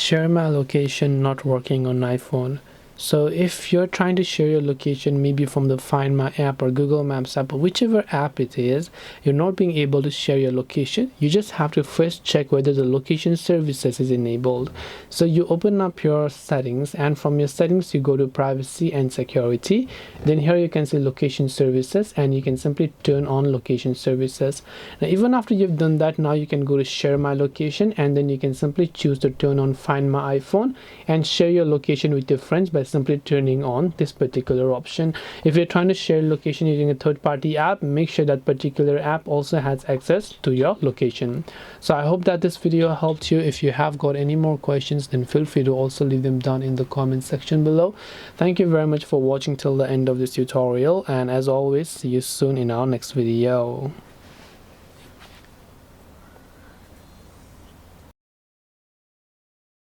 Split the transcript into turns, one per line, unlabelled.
share my location not working on iPhone. So if you're trying to share your location maybe from the Find My app or Google Maps app or whichever app it is, you're not being able to share your location. You just have to first check whether the location services is enabled. So you open up your settings, and from your settings you go to privacy and security. Then here you can see location services, and you can simply turn on location services. Now even after you've done that, now you can go to share my location, and then you can simply choose to turn on Find My iPhone and share your location with your friends by simply turning on this particular option. If you're trying to share location using a third-party app, make sure that particular app also has access to your location. So I hope that this video helped you. If you have got any more questions, then feel free to also leave them down in the comment section below. Thank you very much for watching till the end of this tutorial, and as always, see you soon in our next video.